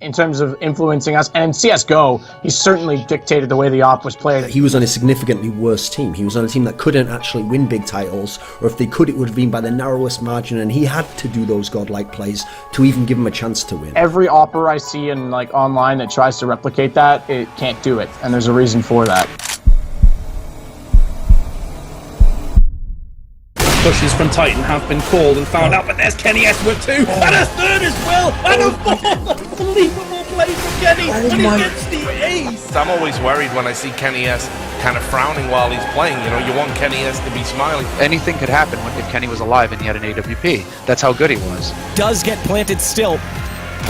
in terms of influencing us. And in CSGO, he certainly dictated the way the AWP was played. He was on a significantly worse team. He was on a team that couldn't actually win big titles, or if they could, it would have been by the narrowest margin, and he had to do those godlike plays to even give him a chance to win. Every AWPer I see in like online that tries to replicate that, it can't do it, and there's a reason for that. Pushes from Titan have been called and found out, but there's KennyS with two, and a third as well, and a fourth! Unbelievable play from Kenny, and he gets the ace! I'm always worried when I see KennyS kind of frowning while he's playing. You know, you want KennyS to be smiling. Anything could happen if Kenny was alive and he had an AWP. That's how good he was. Does get planted still.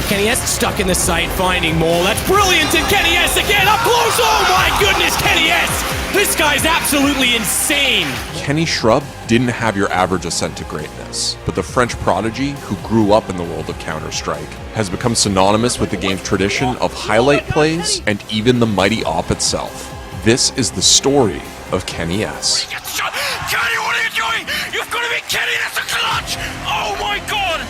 KennyS stuck in the sight, finding more. That's brilliant, and KennyS again up close. Oh my goodness, KennyS! This guy's absolutely insane. Kenny Schrub didn't have your average ascent to greatness, but the French prodigy who grew up in the world of Counter-Strike has become synonymous with the game's tradition of highlight plays and even the mighty AWP itself. This is the story of KennyS. Kenny, what are you doing? You've got to be Kenny, that's a clutch! Oh my god!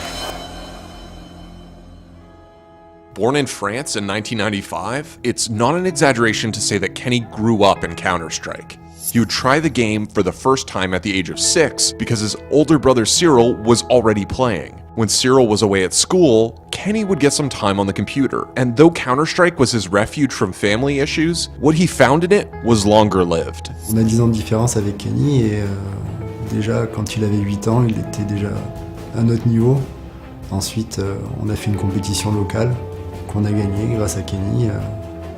Born in France in 1995, it's not an exaggeration to say that Kenny grew up in Counter-Strike. He would try the game for the first time at the age of 6 because his older brother Cyril was already playing. When Cyril was away at school, Kenny would get some time on the computer, and though Counter-Strike was his refuge from family issues, what he found in it was longer lived. On a 10 ans de différence avec Kenny et déjà quand il avait 8 ans, il était déjà à notre niveau. Ensuite, on a fait une compétition locale qu'on a gagnée grâce à Kenny.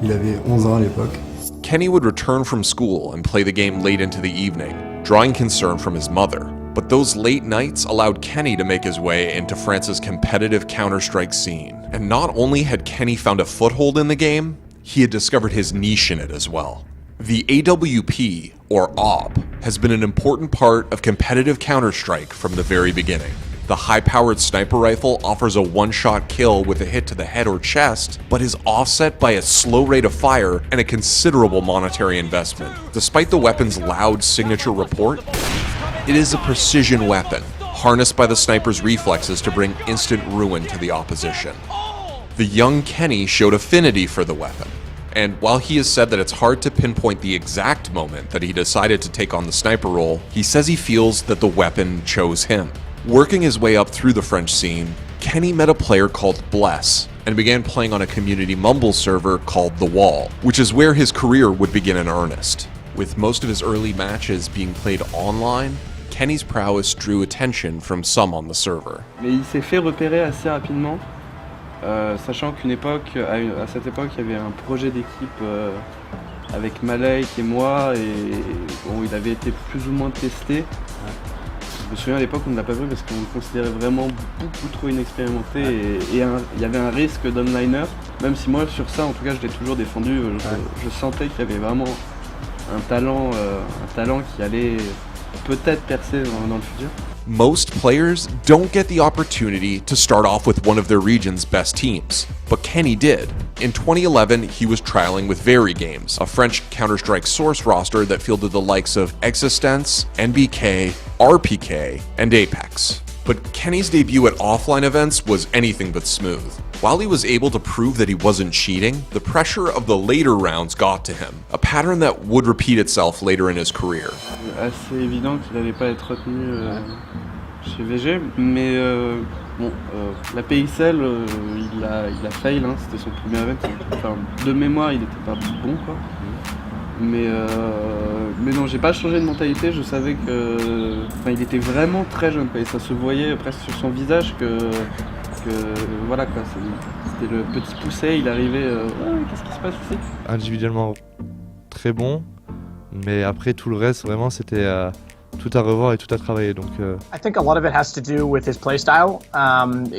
Il avait 11 ans à l'époque. Kenny would return from school and play the game late into the evening, drawing concern from his mother. But those late nights allowed Kenny to make his way into France's competitive Counter-Strike scene. And not only had Kenny found a foothold in the game, he had discovered his niche in it as well. The AWP, or AWP, has been an important part of competitive Counter-Strike from the very beginning. The high-powered sniper rifle offers a one-shot kill with a hit to the head or chest, but is offset by a slow rate of fire and a considerable monetary investment. Despite the weapon's loud signature report, it is a precision weapon, harnessed by the sniper's reflexes to bring instant ruin to the opposition. The young Kenny showed affinity for the weapon, and while he has said that it's hard to pinpoint the exact moment that he decided to take on the sniper role, he says he feels that the weapon chose him. Working his way up through the French scene, Kenny met a player called Bless and began playing on a community Mumble server called The Wall, which is where his career would begin in earnest. With most of his early matches being played online, Kenny's prowess drew attention from some on the server. Mais il s'est fait repérer assez rapidement, sachant qu'à cette époque, il y avait un projet d'équipe avec Malek et moi, et bon, il avait été plus ou moins testé. Je me souviens à l'époque on ne l'a pas vu parce qu'on le considérait vraiment beaucoup trop inexpérimenté et il y avait un risque d'onliner, même si moi sur ça en tout cas je l'ai toujours défendu, je sentais qu'il y avait vraiment un talent qui allait peut-être percer dans le futur. Most players don't get the opportunity to start off with one of their region's best teams, but Kenny did. In 2011, he was trialing with Very Games, a French Counter-Strike source roster that fielded the likes of Existence, NBK, RPK, and Apex. But Kenny's debut at offline events was anything but smooth. While he was able to prove that he wasn't cheating, the pressure of the later rounds got to him, a pattern that would repeat itself later in his career. Assez évident qu'il n'allait pas être retenu chez VG, mais la PXL, il a fail, hein, c'était son premier event. Enfin, de mémoire, il n'était pas bon, quoi. Mais non, j'ai pas changé de mentalité, je savais que... Enfin, il était vraiment très jeune, et ça se voyait presque sur son visage que voilà quoi, c'était le petit pousset, il arrivait, qu'est-ce qui se passe ici? Individuellement très bon, mais après tout le reste vraiment c'était tout à revoir et tout à travailler. Donc, I think a lot of it has to do with his playstyle.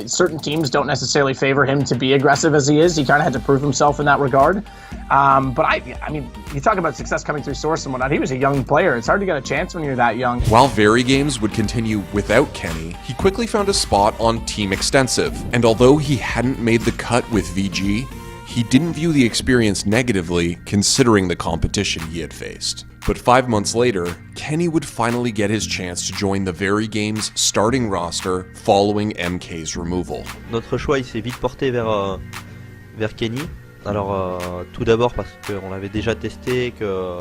Certain teams don't necessarily favor him to be aggressive as he is. He kind of had to prove himself in that regard. But I mean, you talk about success coming through Source and whatnot. He was a young player. It's hard to get a chance when you're that young. While Very Games would continue without Kenny, he quickly found a spot on Team Extensive. And although he hadn't made the cut with VG, he didn't view the experience negatively considering the competition he had faced. But 5 months later, Kenny would finally get his chance to join the Very Games starting roster following MK's removal. Notre choix il s'est vite porté vers vers Kenny. Alors tout d'abord parce qu'on l'avait déjà testé, que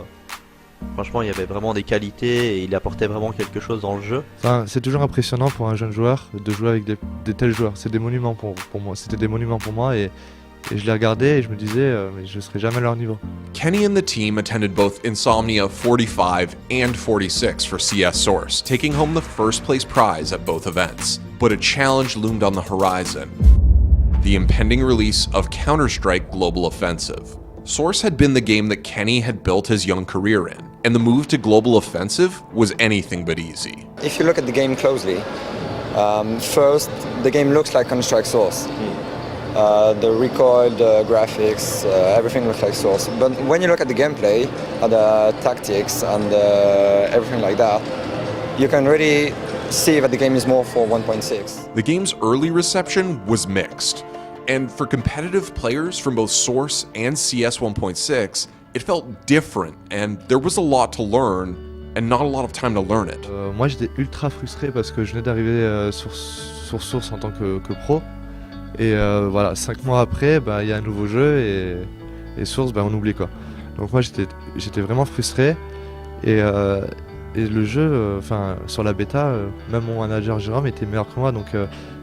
franchement il y avait vraiment des qualités et il apportait vraiment quelque chose dans le jeu. Enfin, c'est toujours impressionnant pour un jeune joueur de jouer avec des tels joueurs. C'est des monuments pour moi. C'était des monuments pour moi et je les regardais et je me disais mais je serai jamais à leur niveau. Kenny and the team attended both Insomnia 45 and 46 for CS Source, taking home the first place prize at both events. But a challenge loomed on the horizon: the impending release of Counter-Strike Global Offensive. Source had been the game that Kenny had built his young career in, and the move to Global Offensive was anything but easy. If you look at the game closely, first, the game looks like Counter-Strike Source. The recoil, the graphics, everything looks like Source. But when you look at the gameplay, the tactics, and everything like that, you can really see that the game is more for 1.6. The game's early reception was mixed, and for competitive players from both Source and CS 1.6, it felt different, and there was a lot to learn, and not a lot of time to learn it. Moi j'étais ultra frustré parce que je venais d'arriver sur Source en tant que pro. Et voilà, 5 mois après, il y a un nouveau jeu et Source, on oublie quoi. Donc moi j'étais vraiment frustré et le jeu, sur la bêta, même mon manager Jérôme était meilleur que moi, donc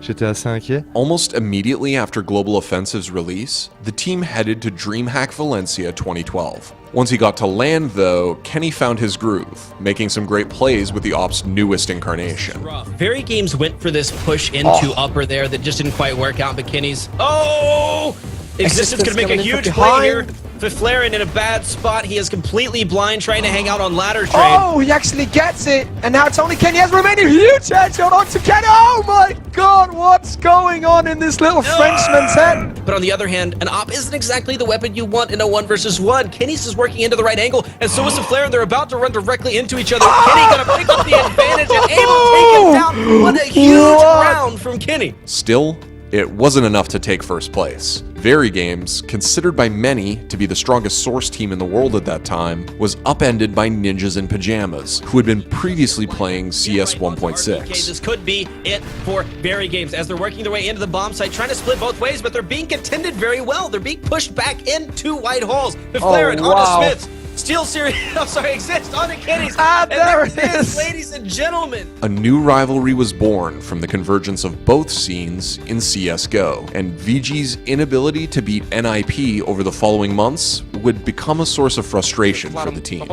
j'étais assez inquiet. Almost immediately after Global Offensive's release, the team headed to DreamHack Valencia 2012. Once he got to land, though, Kenny found his groove, making some great plays with the Op's newest incarnation. Very Games went for this push into upper there that just didn't quite work out, but Kenny's... Oh! Existence could make a huge play here. Fiflaren in a bad spot. He is completely blind, trying to hang out on ladder train. Oh, he actually gets it. And now it's only KennyS remaining. Huge headshot onto Kenny. Oh my god, what's going on in this little Frenchman's head? But on the other hand, an op isn't exactly the weapon you want in a 1 versus 1. KennyS is working into the right angle, and so is Fiflaren. They're about to run directly into each other. Kenny gonna pick up the advantage and able to take him down. What a huge round from Kenny. Still, it wasn't enough to take first place. Very Games, considered by many to be the strongest Source team in the world at that time, was upended by Ninjas in Pajamas, who had been previously playing CS 1.6. This could be it for Very Games as they're working their way into the bomb site, trying to split both ways, but they're being contended very well. They're being pushed back into white holes. Fiflaren onto Smiths. Steel Series, Exist onto Kenny's. And there it is, ladies and gentlemen. A new rivalry was born from the convergence of both scenes in CSGO, and VG's inability to beat NIP over the following months would become a source of frustration for the team.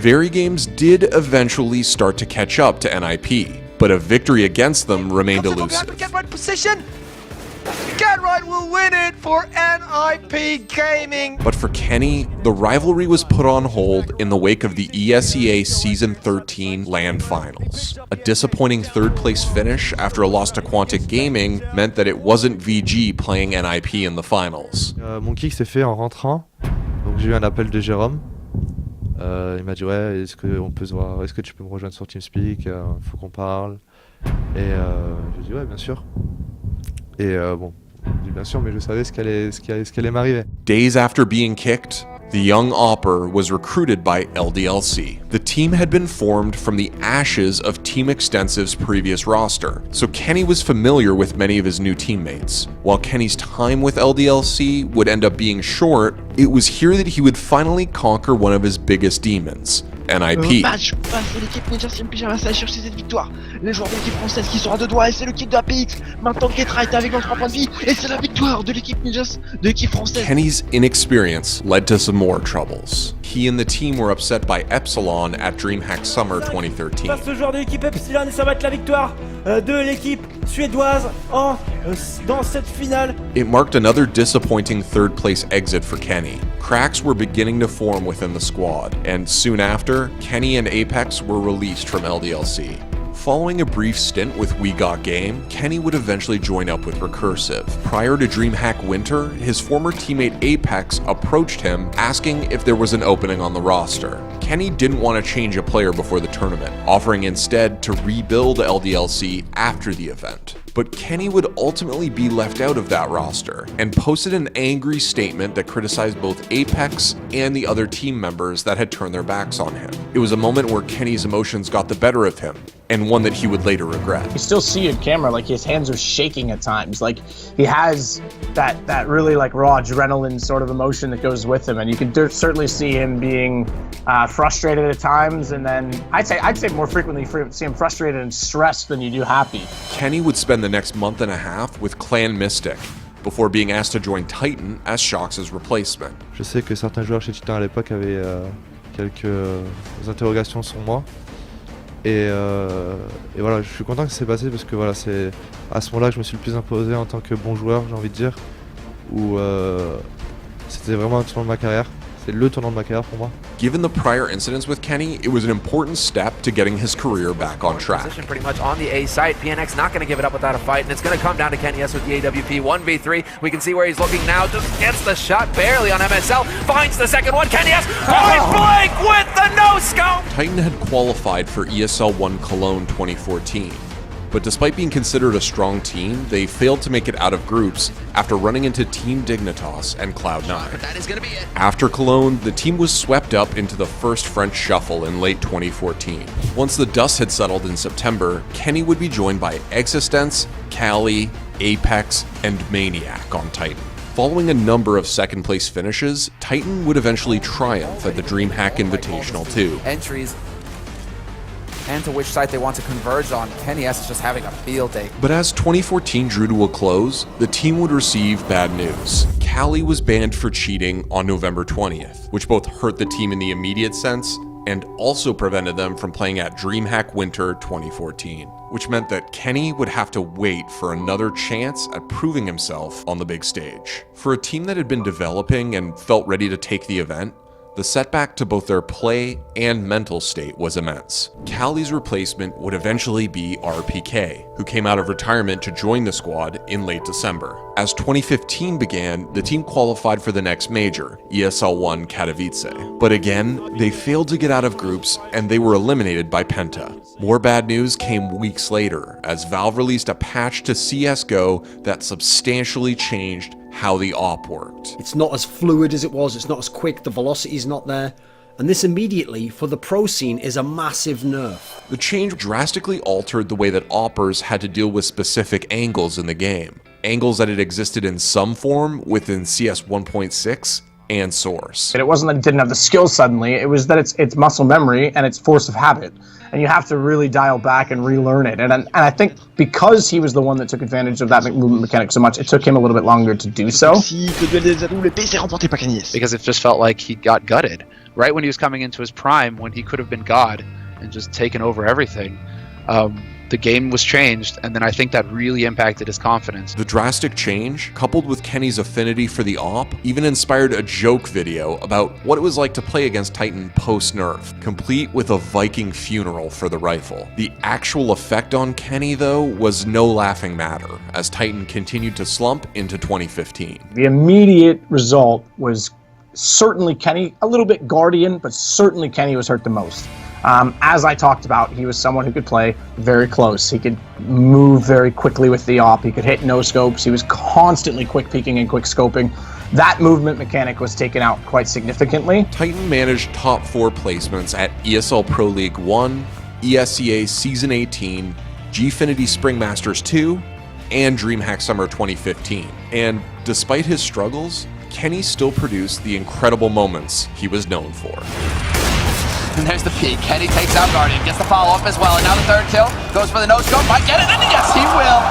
Very Games did eventually start to catch up to NIP, but a victory against them remained elusive. Get right position. Get right will win it for NIP Gaming. But for Kenny, the rivalry was put on hold in the wake of the ESEA Season 13 LAN Finals. A disappointing third-place finish after a loss to Quantic Gaming meant that it wasn't VG playing NIP in the finals. Mon kick s'est fait en rentrant, donc j'ai eu un appel de Jérôme. Il m'a dit ouais, est-ce qu'on peut se voir, est-ce que tu peux me rejoindre sur TeamSpeak, faut qu'on parle. Et j'ai dit ouais, bien sûr. Et bon, bien sûr, mais je savais ce qui allait m'arriver. Days after being kicked, the young Opper was recruited by LDLC. The team had been formed from the ashes of Team Extensive's previous roster, so Kenny was familiar with many of his new teammates. While Kenny's time with LDLC would end up being short, it was here that he would finally conquer one of his biggest demons, NIP. Match face à l'équipe狙Pyjama va chercher cette victoire. Les joueurs de l'équipe française qui sont à 2 doigts et c'est le kick de APX. Maintenant Ketra est avec 23 points de vie et c'est la victoire de l'équipe Ninjas, de l'équipe française. Kenny's inexperience led to some more troubles. He and the team were upset by Epsilon at DreamHack Summer 2013. Face au joueur de l'équipe Epsilon et ça va être la victoire de l'équipe suédoise dans cette finale. It marked another disappointing third place exit for Kenny. Cracks were beginning to form within the squad, and soon after, Kenny and Apex were released from LDLC. Following a brief stint with We Got Game, Kenny would eventually join up with Recursive. Prior to DreamHack Winter, his former teammate Apex approached him asking if there was an opening on the roster. Kenny didn't want to change a player before the tournament, offering instead to rebuild LDLC after the event. But Kenny would ultimately be left out of that roster, and posted an angry statement that criticized both Apex and the other team members that had turned their backs on him. It was a moment where Kenny's emotions got the better of him, and one that he would later regret. You still see on camera, like his hands are shaking at times. Like he has that really like raw adrenaline sort of emotion that goes with him, and you can certainly see him being frustrated at times, and then I'd say more frequently see him frustrated and stressed than you do happy. Kenny would spend the next month and a half with Clan Mystic, before being asked to join Titan as Shox' replacement. Je sais que certains joueurs chez Titan à l'époque avaient quelques interrogations sur moi. Et voilà, je suis content que ça s'est passé parce que voilà, c'est à ce moment-là que je me suis le plus imposé en tant que bon joueur, j'ai envie de dire, où c'était vraiment un tournant de ma carrière. C'est le tournant de ma carrière pour moi. Given the prior incidents with Kenny, it was an important step to getting his career back on track. Position pretty much on the A site. PNX not going to give it up without a fight, and it's going to come down to KennyS with the AWP 1v3. We can see where he's looking now. Just gets the shot barely on MSL. Finds the second one. KennyS point blank with the no-scope. Titan had qualified for ESL 1 Cologne 2014. But despite being considered a strong team, they failed to make it out of groups after running into Team Dignitas and Cloud9. That is going to be it. After Cologne, the team was swept up into the first French shuffle in late 2014. Once the dust had settled in September, Kenny would be joined by Existence, Cali, Apex, and Maniac on Titan. Following a number of second-place finishes, Titan would eventually triumph at the DreamHack Invitational 2. Entries and to which site they want to converge on. KennyS is just having a field day. But as 2014 drew to a close, the team would receive bad news. Cali was banned for cheating on November 20th, which both hurt the team in the immediate sense and also prevented them from playing at DreamHack Winter 2014, which meant that Kenny would have to wait for another chance at proving himself on the big stage. For a team that had been developing and felt ready to take the event, the setback to both their play and mental state was immense. Cali's replacement would eventually be RPK, who came out of retirement to join the squad in late December. As 2015 began, the team qualified for the next major, ESL 1 Katowice. But again, they failed to get out of groups and they were eliminated by Penta. More bad news came weeks later, as Valve released a patch to CSGO that substantially changed how the AWP worked. It's not as fluid as it was, it's not as quick, the velocity's not there. And this immediately, for the pro scene, is a massive nerf. The change drastically altered the way that AWPers had to deal with specific angles in the game. Angles that had existed in some form within CS 1.6 and Source. It wasn't that it didn't have the skills suddenly, it was that it's muscle memory and it's force of habit. And you have to really dial back and relearn it. And I think because he was the one that took advantage of that movement mechanic so much, it took him a little bit longer to do so. Because it just felt like he got gutted. Right when he was coming into his prime, when he could have been God and just taken over everything, the game was changed, and then I think that really impacted his confidence. The drastic change, coupled with Kenny's affinity for the AWP, even inspired a joke video about what it was like to play against Titan post-nerf, complete with a Viking funeral for the rifle. The actual effect on Kenny, though, was no laughing matter, as Titan continued to slump into 2015. The immediate result was certainly Kenny, a little bit Guardian, but certainly Kenny was hurt the most. As I talked about, he was someone who could play very close. He could move very quickly with the AWP. He could hit no scopes. He was constantly quick peeking and quick scoping. That movement mechanic was taken out quite significantly. Titan managed top 4 placements at ESL Pro League 1, ESEA Season 18, Gfinity Spring Masters 2, and DreamHack Summer 2015. And despite his struggles, Kenny still produced the incredible moments he was known for. And there's the peak. Kenny takes out Guardian, gets the follow-up as well, and now the third kill. Goes for the no-scope, might get it, and yes, he will!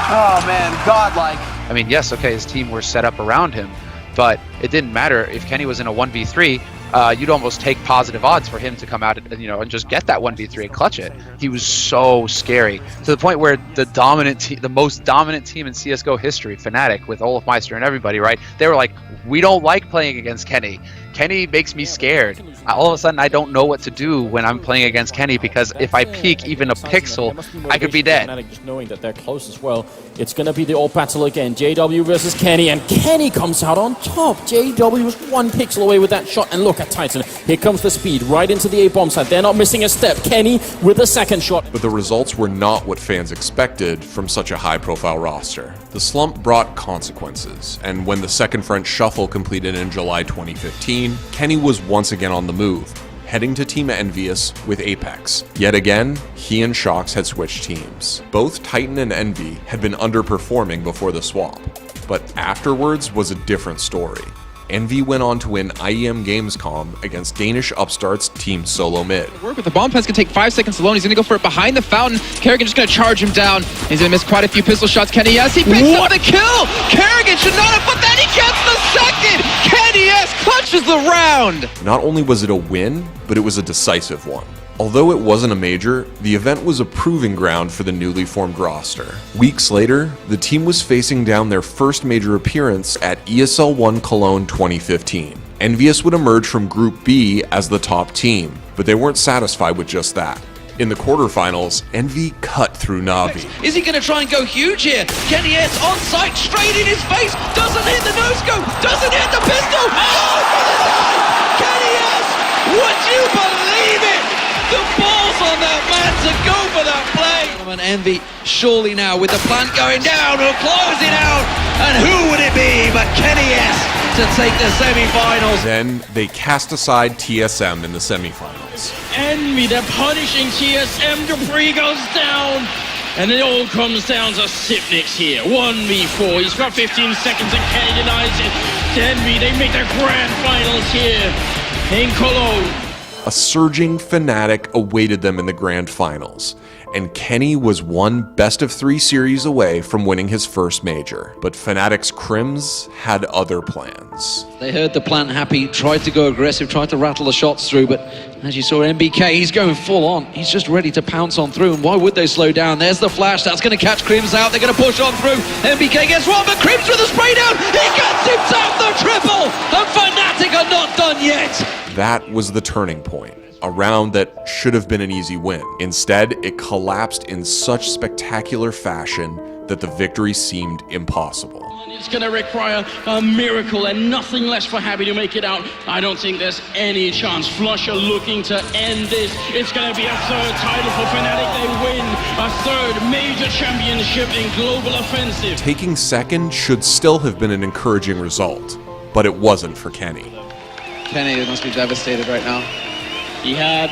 Oh man, godlike. I mean, yes, okay, his team were set up around him, but it didn't matter. If Kenny was in a 1v3, you'd almost take positive odds for him to come out and, and just get that 1v3 and clutch it. He was so scary, to the point where the most dominant team in CSGO history, Fnatic, with Olaf Meister and everybody, right? They were like, We don't like playing against Kenny. Kenny makes me scared. All of a sudden, I don't know what to do when I'm playing against Kenny, because if I peek even a pixel, I could be dead. Just knowing that they're close as well. It's going to be the old battle again. JW versus Kenny, and Kenny comes out on top. JW was 1 pixel away with that shot, and look at Titan. Here comes the speed right into the A-bomb side. They're not missing a step. Kenny with the second shot. But the results were not what fans expected from such a high-profile roster. The slump brought consequences, and when the second French shuffle completed in July 2015, Kenny was once again on the move, heading to Team Envious with Apex. Yet again, he and Shox had switched teams. Both Titan and Envy had been underperforming before the swap, but afterwards was a different story. Envy went on to win IEM Gamescom against Danish upstarts Team Solo Mid. Work with the bomb plant's gonna take 5 seconds alone. He's gonna go for it behind the fountain. Kerrigan just gonna charge him down. He's gonna miss quite a few pistol shots. KennyS, he picks up the kill! Kerrigan should not have, but then he gets the second! KennyS clutches the round! Not only was it a win, but it was a decisive one. Although it wasn't a major, the event was a proving ground for the newly formed roster. Weeks later, the team was facing down their first major appearance at ESL 1 Cologne 2015. Envious would emerge from Group B as the top team, but they weren't satisfied with just that. In the quarterfinals, Envy cut through Na'Vi. Is he gonna try and go huge here? KennyS on sight, straight in his face, doesn't hit the no-scope, doesn't hit the pistol! Oh, for the night! KennyS, would you believe it? The balls on that man to go for that play! And Envy surely now with the plant going down or closing out, and who would it be but KennyS to take the semi-finals? Then they cast aside TSM in the semi-finals. Envy, they're punishing TSM. Debris goes down. And it all comes down to Sipnix here. 1v4. He's got 15 seconds and Kenny denies it. Envy, they make their grand finals here in Cologne. A surging Fnatic awaited them in the grand finals, and Kenny was one best-of-3 series away from winning his first major. But Fnatic's Crims had other plans. They heard the plant happy, tried to go aggressive, tried to rattle the shots through, but as you saw MBK, he's going full on. He's just ready to pounce on through, and why would they slow down? There's the flash, that's going to catch Crims out, they're going to push on through. MBK gets one, but Crims with a spray down, he gets himself the triple, and Fnatic are not done yet. That was the turning point. A round that should have been an easy win. Instead, it collapsed in such spectacular fashion that the victory seemed impossible. It's going to require a miracle and nothing less for Happy to make it out. I don't think there's any chance. Flusher looking to end this. It's going to be a third title for Fnatic. They win a third major championship in global offensive. Taking second should still have been an encouraging result, but it wasn't for Kenny. Kenny must be devastated right now. He had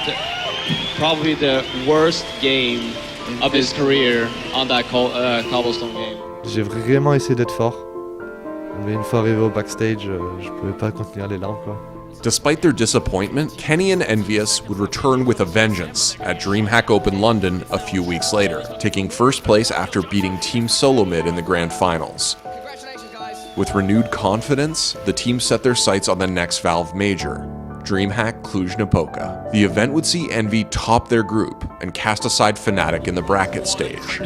probably the worst game of his career on that cobblestone game. J'ai vraiment essayé d'être fort, mais une fois arrivé au backstage, je pouvais pas contenir les larmes, quoi. Despite their disappointment, Kenny and Envious would return with a vengeance at DreamHack Open London a few weeks later, taking first place after beating Team Solo Mid in the grand finals. With renewed confidence, the team set their sights on the next Valve major, DreamHack Cluj-Napoca. The event would see Envy top their group and cast aside Fnatic in the bracket stage.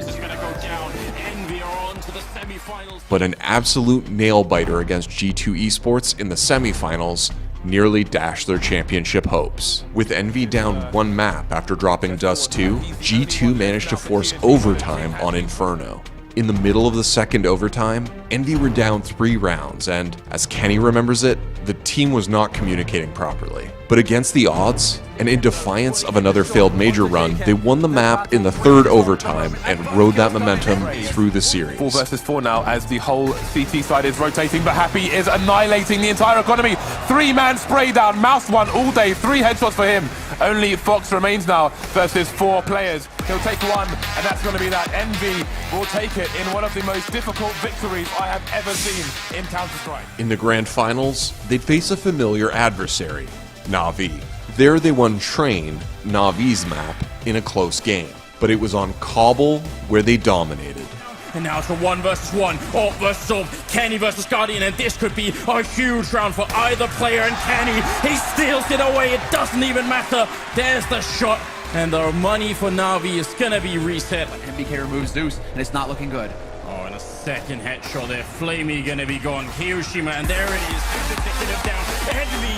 But an absolute nail-biter against G2 Esports in the semifinals nearly dashed their championship hopes. With Envy down one map after dropping Dust 2, G2 managed to force overtime on Inferno. In the middle of the second overtime, Envy were down 3 rounds, and as Kenny remembers it, the team was not communicating properly. But against the odds, and in defiance of another failed major run, they won the map in the third overtime and rode that momentum through the series. 4 versus 4 now as the whole CT side is rotating, but Happy is annihilating the entire economy. 3-man spray down, mouse one all day, 3 headshots for him. Only Fox remains now versus 4 players. He'll take one, and that's going to be that. Envy will take it in one of the most difficult victories I have ever seen in Counter-Strike. In the grand finals, they'd face a familiar adversary, Na'Vi. There they won Train, Na'Vi's map, in a close game. But it was on Cobble where they dominated. And now it's a 1 versus 1, Alt versus Alt, Kenny versus Guardian, and this could be a huge round for either player, and Kenny, he steals it away, it doesn't even matter. There's the shot, and the money for Na'Vi is gonna be reset. MBK removes Zeus, and it's not looking good. Oh, and a second headshot there. Flamey gonna be gone. Hiroshima, and there it is. Picking it down. Envy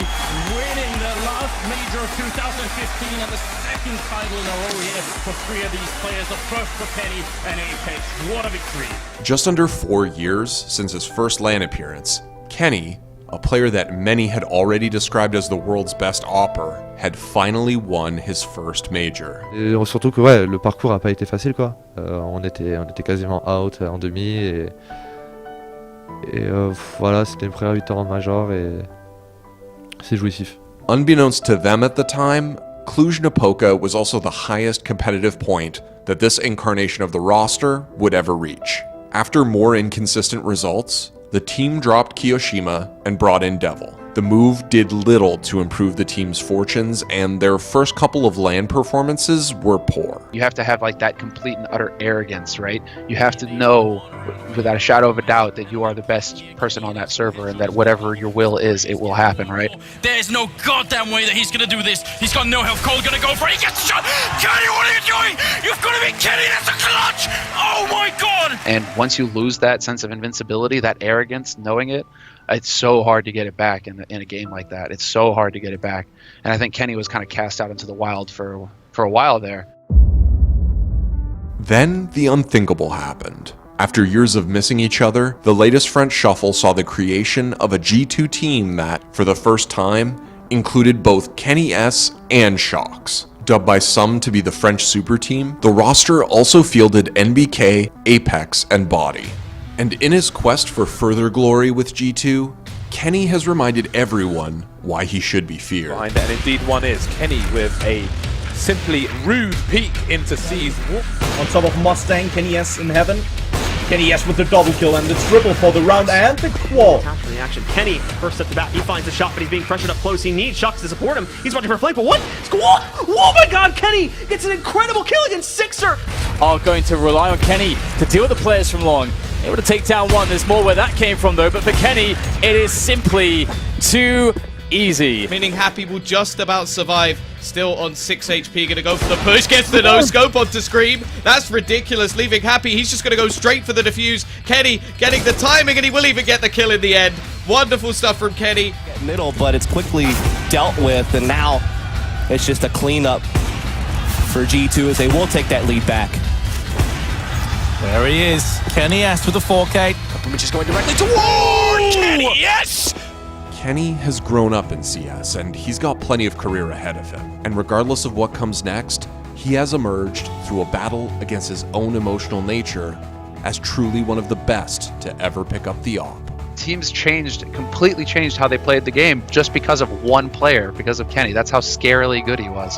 winning the last major of 2015 and the second title in a row here for three of these players. The first for Kenny and Apex. What a victory. Just under 4 years since his first LAN appearance, Kenny, a player that many had already described as the world's best AWPer, had finally won his first major. Et surtout que ouais, le parcours a pas été facile quoi. On était quasiment out en demi et voilà, c'était une première victoire en major et c'est jouissif. Unbeknownst to them at the time, Cluj-Napoca was also the highest competitive point that this incarnation of the roster would ever reach. After more inconsistent results, the team dropped Kiyoshima and brought in Devil. The move did little to improve the team's fortunes, and their first couple of LAN performances were poor. You have to have like that complete and utter arrogance, right? You have to know without a shadow of a doubt that you are the best person on that server and that whatever your will is, it will happen, right? There's no goddamn way that he's gonna do this. He's got no health. Cole's gonna go for it. He gets the shot. Kenny, what are you doing? You've got to be Kenny. That's a clutch. Oh my god. And once you lose that sense of invincibility, that arrogance, knowing it, it's so hard to get it back in a game like that. It's so hard to get it back. And I think Kenny was kind of cast out into the wild for a while there. Then the unthinkable happened. After years of missing each other, the latest French shuffle saw the creation of a G2 team that, for the first time, included both KennyS and Shox. Dubbed by some to be the French super team, the roster also fielded NBK, Apex, and Body. And in his quest for further glory with G2, Kenny has reminded everyone why he should be feared. And indeed one is. Kenny with a simply rude peek into C's. On top of Mustang, KennyS in heaven. KennyS with the double kill and the triple for the round and the quad. After the action, Kenny first at the bat, he finds a shot, but he's being pressured up close. He needs Shox to support him. He's watching for a flank, but what? Squad! Oh my god, Kenny gets an incredible kill against Sixer! Are going to rely on Kenny to deal with the players from long. Able to take down one. There's more where that came from though, but for Kenny, it is simply too easy. Meaning Happy will just about survive. Still on 6 HP, gonna go for the push, gets the no-scope onto Scream. That's ridiculous, leaving Happy. He's just gonna go straight for the defuse. Kenny getting the timing, and he will even get the kill in the end. Wonderful stuff from Kenny. Middle, but it's quickly dealt with, and now it's just a cleanup for G2 as they will take that lead back. There he is, KennyS with the 4K. Which is going directly toward Kenny, yes! Kenny has grown up in CS, and he's got plenty of career ahead of him. And regardless of what comes next, he has emerged through a battle against his own emotional nature as truly one of the best to ever pick up the AWP. Teams completely changed how they played the game just because of one player, because of Kenny. That's how scarily good he was.